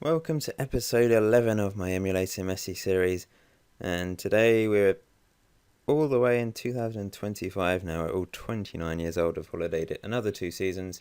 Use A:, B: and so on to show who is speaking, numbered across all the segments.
A: Welcome to episode 11 of my Emulating Messi series, and today we're all the way in 2025 now. We're all 29 years old, have holidayed it another 2 seasons,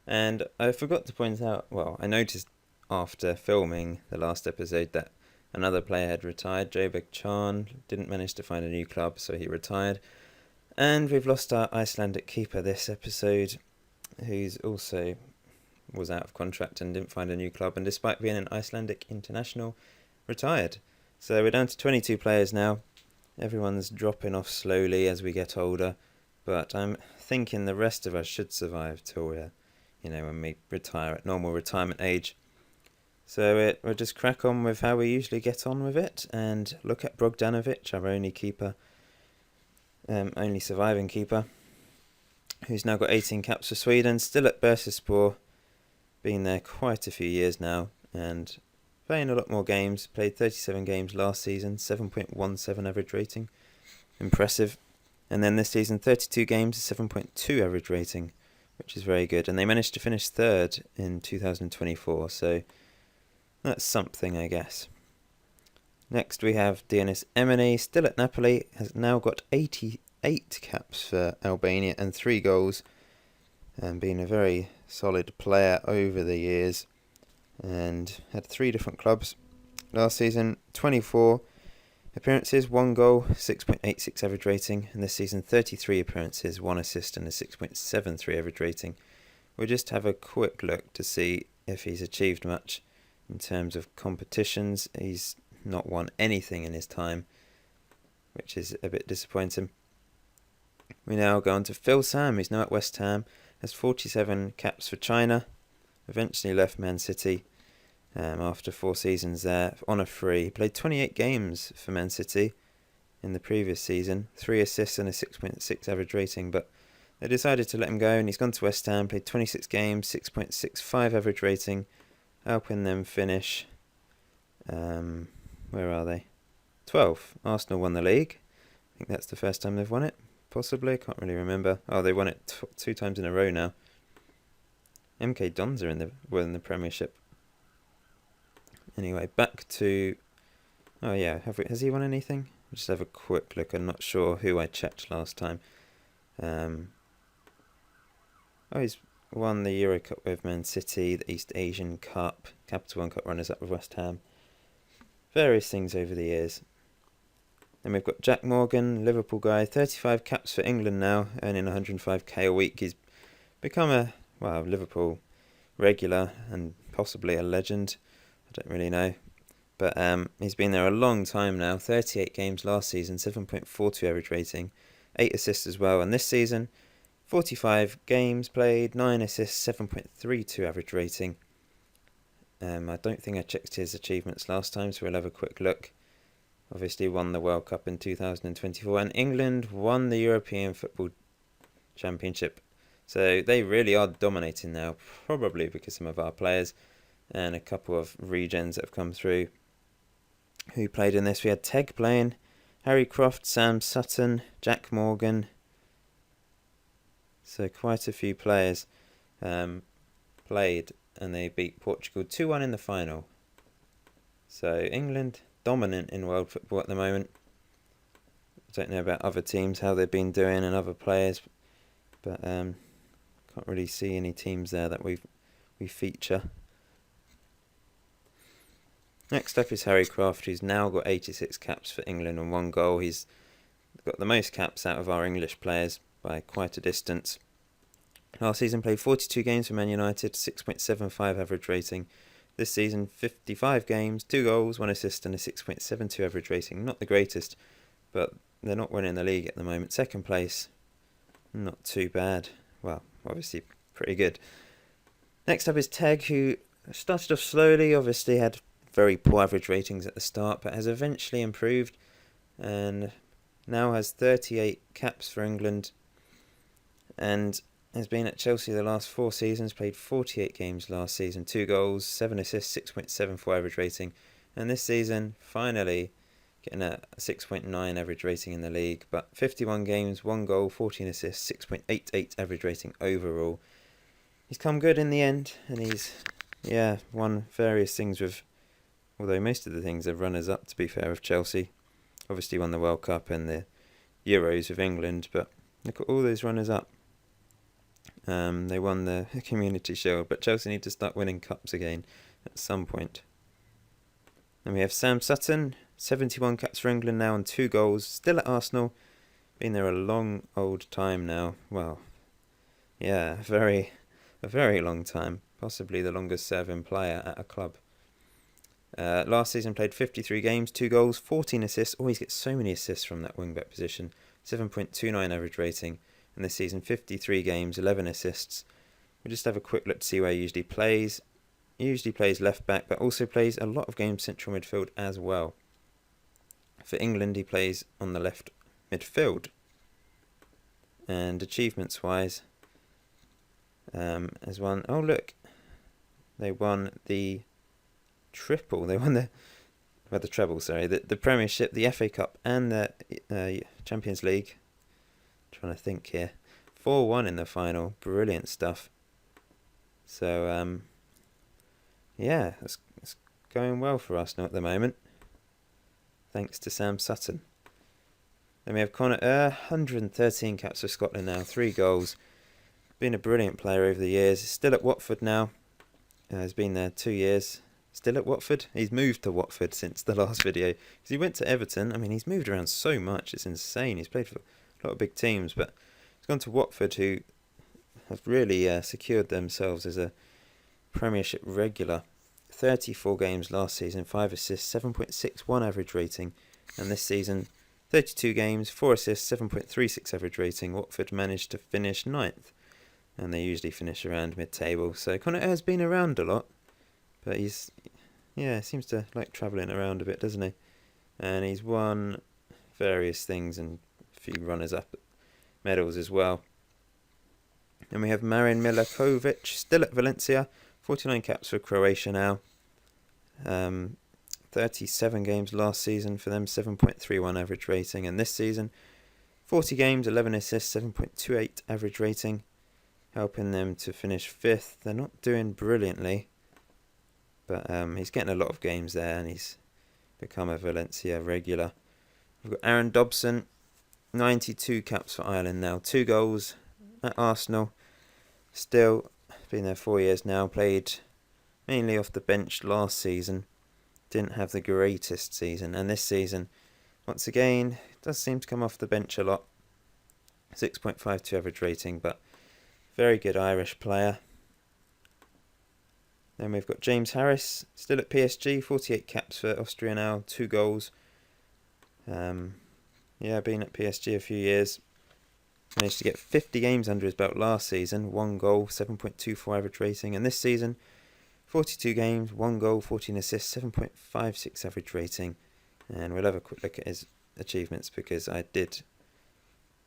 A: and I forgot to point out, I noticed after filming the last episode that another player had retired. Povich didn't manage to find a new club, so he retired, and we've lost our Icelandic keeper this episode, who's also was out of contract and didn't find a new club, and despite being an Icelandic international, retired. So we're down to 22 players now. Everyone's dropping off slowly as we get older, but I'm thinking the rest of us should survive till we're, when we retire at normal retirement age. So we'll just crack on with how we usually get on with it and look at Bogdanovic, our only keeper, only surviving keeper, who's now got 18 caps for Sweden, still at Bursaspor. Been there quite a few years now and playing a lot more games. Played 37 games last season, 7.17 average rating. Impressive. And then this season, 32 games, 7.2 average rating, which is very good. And they managed to finish third in 2024, so that's something, I guess. Next we have Dionis Emeni, still at Napoli, has now got 88 caps for Albania and 3 goals. And been a very solid player over the years, and had 3 different clubs. Last season, 24 appearances, 1 goal, 6.86 average rating, and this season 33 appearances, 1 assist and a 6.73 average rating. We'll just have a quick look to see if he's achieved much in terms of competitions. He's not won anything in his time, which is a bit disappointing. We now go on to Phil Sam, who's now at West Ham. Has 47 caps for China, eventually left Man City after 4 seasons there on a free. He played 28 games for Man City in the previous season, 3 assists and a 6.6 average rating, but they decided to let him go and he's gone to West Ham, played 26 games, 6.65 average rating, helping them finish, where are they? 12th. Arsenal won the league. I think that's the first time they've won it. Possibly, I can't really remember. Oh, they won it 2 times in a row now. MK Dons are in the Premiership. Anyway, back to... Oh yeah, has he won anything? I'll just have a quick look. I'm not sure who I checked last time. He's won the Euro Cup with Man City, the East Asian Cup, Capital One Cup runners-up with West Ham. Various things over the years. Then we've got Jack Morgan, Liverpool guy, 35 caps for England now, earning 105k a week. He's become a, Liverpool regular and possibly a legend. I don't really know. But he's been there a long time now, 38 games last season, 7.42 average rating, 8 assists as well. And this season, 45 games played, 9 assists, 7.32 average rating. I don't think I checked his achievements last time, so we'll have a quick look. Obviously won the World Cup in 2024, and England won the European Football Championship. So they really are dominating now, probably because some of our players and a couple of regens that have come through who played in this. We had Teg playing, Harry Croft, Sam Sutton, Jack Morgan. So quite a few players played, and they beat Portugal 2-1 in the final. So England dominant in world football at the moment. I don't know about other teams, how they've been doing, and other players, but can't really see any teams there that we feature. Next up is Harry Croft, who's now got 86 caps for England and 1 goal. He's got the most caps out of our English players by quite a distance. Last season played 42 games for Man United, 6.75 average rating. This season, 55 games, 2 goals, 1 assist and a 6.72 average rating. Not the greatest, but they're not winning the league at the moment. Second place, not too bad. Well, obviously pretty good. Next up is Teg, who started off slowly, obviously had very poor average ratings at the start, but has eventually improved and now has 38 caps for England and has been at Chelsea the last 4 seasons, played 48 games last season, 2 goals, 7 assists, 6.74 average rating, and this season, finally, getting a 6.9 average rating in the league, but 51 games, 1 goal, 14 assists, 6.88 average rating overall. He's come good in the end, and he's yeah, won various things with, although most of the things are runners-up, to be fair, with Chelsea. Obviously won the World Cup and the Euros with England, but look at all those runners-up. They won the Community Shield, but Chelsea need to start winning cups again at some point. Then we have Sam Sutton, 71 caps for England now and 2 goals, still at Arsenal. Been there a long old time now. Well, yeah, a very long time. Possibly the longest serving player at a club. Last season played 53 games, 2 goals, 14 assists. Always gets so many assists from that wing-back position. 7.29 average rating. And this season 53 games, 11 assists. We'll just have a quick look to see where he usually plays. He usually plays left-back, but also plays a lot of games central midfield as well. For England, he plays on the left midfield. And achievements-wise, has won... Oh, look. They won the triple. They won the treble, sorry. The Premiership, the FA Cup, and the Champions League. I'm trying to think here. 4-1 in the final. Brilliant stuff. So, yeah, it's going well for Arsenal at the moment. Thanks to Sam Sutton. Then we have Connor 113 caps for Scotland now, 3 goals. Been a brilliant player over the years. Still at Watford now. He's been there 2 years. Still at Watford. He's moved to Watford since the last video. Because he went to Everton. I mean, he's moved around so much. It's insane. He's played for a lot of big teams. But he's gone to Watford, who have really secured themselves as a Premiership regular. 34 games last season, 5 assists, 7.61 average rating. And this season, 32 games, 4 assists, 7.36 average rating. Watford managed to finish 9th. And they usually finish around mid-table. So Connor has been around a lot. But he's, yeah, seems to like travelling around a bit, doesn't he? And he's won various things and a few runners-up medals as well. And we have Marian Povich, still at Valencia. 49 caps for Croatia now. 37 games last season for them, 7.31 average rating. And this season, 40 games, 11 assists, 7.28 average rating. Helping them to finish 5th. They're not doing brilliantly. But he's getting a lot of games there and he's become a Valencia regular. We've got Aaron Dobson, 92 caps for Ireland now. 2 goals at Arsenal. Still been there 4 years now. Played mainly off the bench last season. Didn't have the greatest season. And this season, once again, does seem to come off the bench a lot. 6.52 average rating, but very good Irish player. Then we've got James Harris, still at PSG, 48 caps for Austria now, 2 goals. Yeah, been at PSG a few years. Managed to get 50 games under his belt last season, 1 goal, 7.24 average rating. And this season, 42 games, 1 goal, 14 assists, 7.56 average rating. And we'll have a quick look at his achievements because I did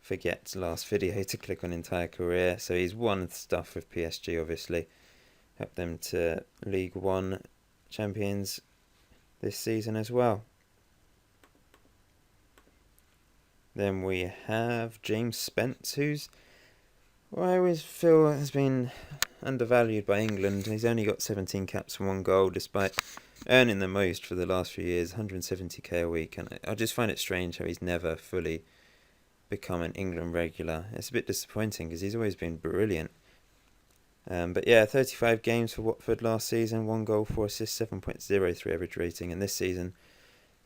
A: forget last video to click on entire career. So he's won stuff with PSG, obviously. Helped them to League One champions this season as well. Then we have James Spence, who's, well, I always feel has been undervalued by England. He's only got 17 caps and 1 goal, despite earning the most for the last few years, 170k a week. And I just find it strange how he's never fully become an England regular. It's a bit disappointing because he's always been brilliant. But yeah, 35 games for Watford last season, 1 goal, 4 assists, 7.03 average rating. And this season,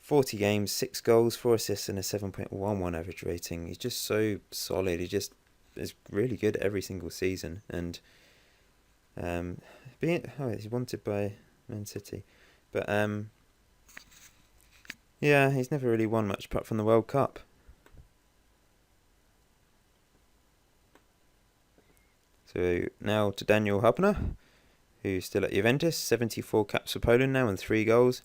A: 40 games, 6 goals, 4 assists and a 7.11 average rating. He's just so solid. He just is really good every single season. And he's wanted by Man City. But yeah, he's never really won much apart from the World Cup. So now to Daniel Hubner, who's still at Juventus, 74 caps for Poland now and 3 goals.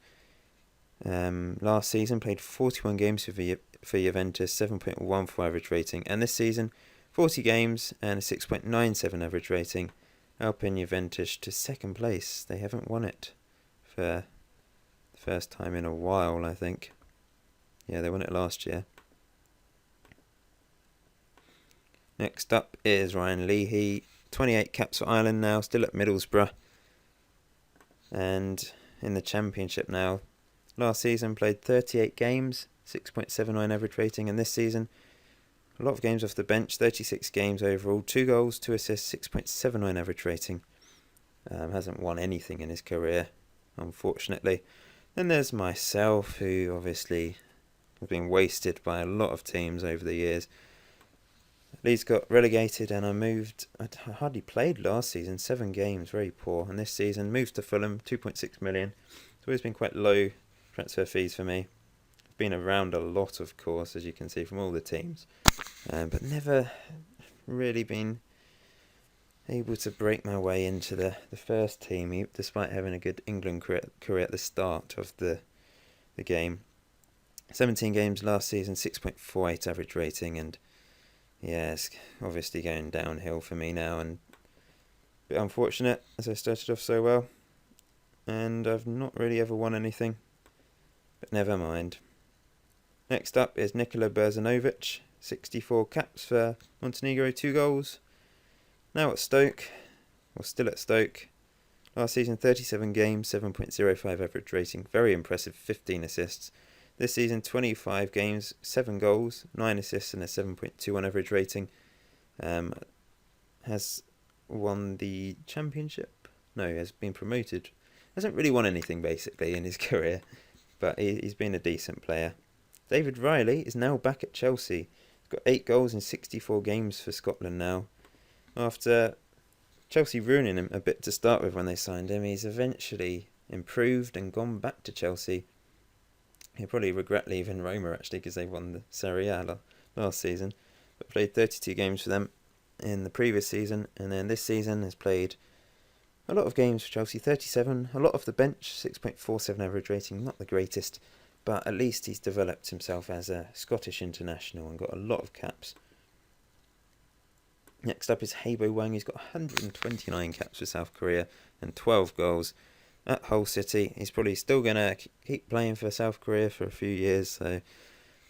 A: Last season played 41 games for Juventus, 7.14 average rating. And this season, 40 games and a 6.97 average rating, helping Juventus to 2nd place. They haven't won it for the first time in a while, I think. Yeah, they won it last year. Next up is Ryan Leahy, 28 caps for Ireland now, still at Middlesbrough. And in the Championship now, last season played 38 games, 6.79 average rating, and this season a lot of games off the bench, 36 games overall, 2 goals, 2 assists, 6.79 average rating. Hasn't won anything in his career, unfortunately. Then there's myself, who obviously has been wasted by a lot of teams over the years. Leeds got relegated and I moved. I hardly played last season, 7 games, very poor. And this season, moved to Fulham, 2.6 million. It's always been quite low transfer fees for me. I've been around a lot, of course, as you can see from all the teams. But never really been able to break my way into the first team, despite having a good England career at the start of the game. 17 games last season, 6.48 average rating, and yeah, it's obviously going downhill for me now, and a bit unfortunate as I started off so well, and I've not really ever won anything, but never mind. Next up is Nicola Ovitch, 64 caps for Montenegro, 2 goals. Now at Stoke, or still at Stoke. Last season, 37 games, 7.05 average rating. Very impressive, 15 assists. This season, 25 games, 7 goals, 9 assists and a 7.21 average rating. Has won the Championship. No, has been promoted. Hasn't really won anything, basically, in his career. But he's been a decent player. David Riley is now back at Chelsea. He's got 8 goals in 64 games for Scotland now. After Chelsea ruining him a bit to start with when they signed him, he's eventually improved and gone back to Chelsea. He'll probably regret leaving Roma, actually, because they won the Serie A last season. But played 32 games for them in the previous season, and then this season has played a lot of games for Chelsea, 37, a lot off the bench, 6.47 average rating, not the greatest, but at least he's developed himself as a Scottish international and got a lot of caps. Next up is Haber Wang. He's got 129 caps for South Korea and 12 goals at Hull City. He's probably still going to keep playing for South Korea for a few years, so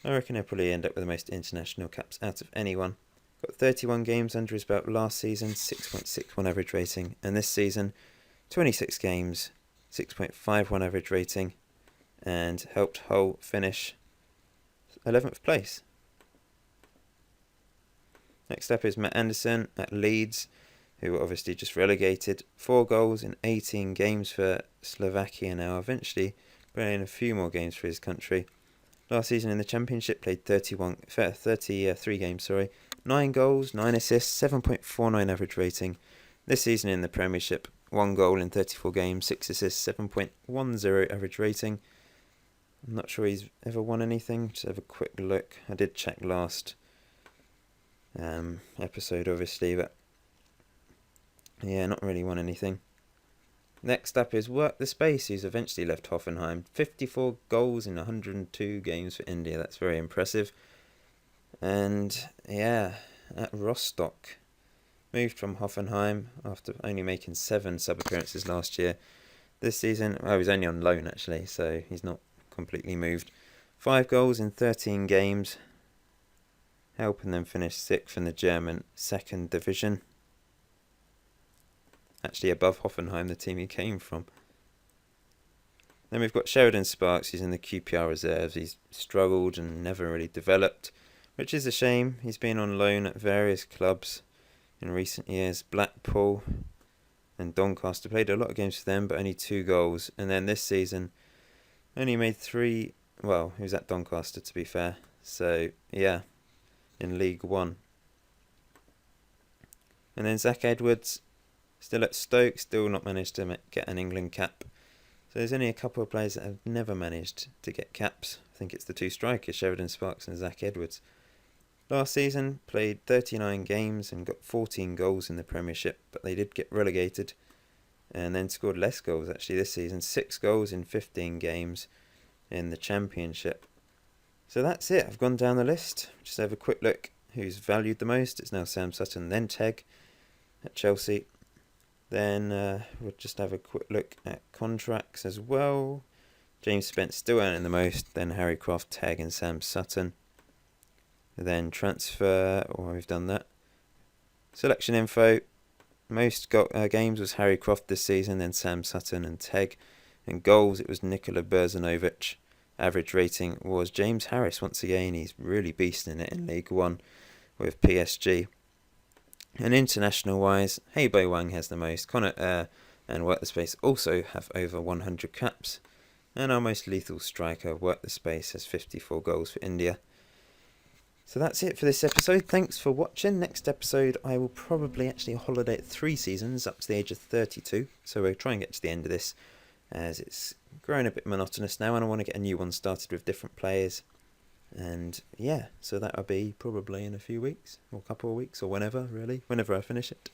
A: I reckon he'll probably end up with the most international caps out of anyone. Got 31 games under his belt last season, 6.61 average rating, and this season, 26 games, 6.51 average rating, and helped Hull finish 11th place. Next up is Matt Anderson at Leeds, who were obviously just relegated. 4 goals in 18 games for Slovakia now, eventually playing a few more games for his country. Last season in the Championship, played 33 games, 9 goals, 9 assists, 7.49 average rating. This season in the Premiership, 1 goal in 34 games, 6 assists, 7.10 average rating. I'm not sure he's ever won anything. Just have a quick look. I did check last episode, obviously, but yeah, not really won anything. Next up is Work the Space, who's eventually left Hoffenheim. 54 goals in 102 games for India. That's very impressive. And yeah, at Rostock, moved from Hoffenheim after only making 7 sub-appearances last year. This season, he was only on loan actually, so he's not completely moved. 5 goals in 13 games, helping them finish 6th in the German 2nd division. Actually above Hoffenheim, the team he came from. Then we've got Sheridan Sparks, who's in the QPR reserves. He's struggled and never really developed, which is a shame. He's been on loan at various clubs in recent years. Blackpool and Doncaster, played a lot of games for them, but only 2 goals. And then this season, only made 3. Well, he was at Doncaster, to be fair. So, yeah, in League One. And then Zach Edwards, still at Stoke, still not managed to get an England cap. So there's only a couple of players that have never managed to get caps. I think it's the 2 strikers, Sheridan Sparks and Zach Edwards. Last season, played 39 games and got 14 goals in the Premiership, but they did get relegated and then scored less goals actually this season. 6 goals in 15 games in the Championship. So that's it. I've gone down the list. Just have a quick look who's valued the most. It's now Sam Sutton, then Teg at Chelsea. Then we'll just have a quick look at contracts as well. James Spence still earning the most. Then Harry Croft, Teg and Sam Sutton. Then transfer, we've done that. Selection info. Most games was Harry Croft this season, then Sam Sutton and Teg. And goals, it was Nicola Ovitch. Average rating was James Harris. Once again, he's really beasting it in League One with PSG. And international-wise, Haber Wang has the most. Connor and Work the Space also have over 100 caps. And our most lethal striker, Work the Space, has 54 goals for India. So that's it for this episode. Thanks for watching. Next episode, I will probably actually holiday at 3 seasons up to the age of 32. So we'll try and get to the end of this, as it's growing a bit monotonous now, and I want to get a new one started with different players. And yeah, so that'll be probably in a few weeks, or a couple of weeks, or whenever I finish it.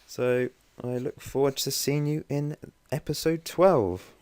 A: So I look forward to seeing you in episode 12.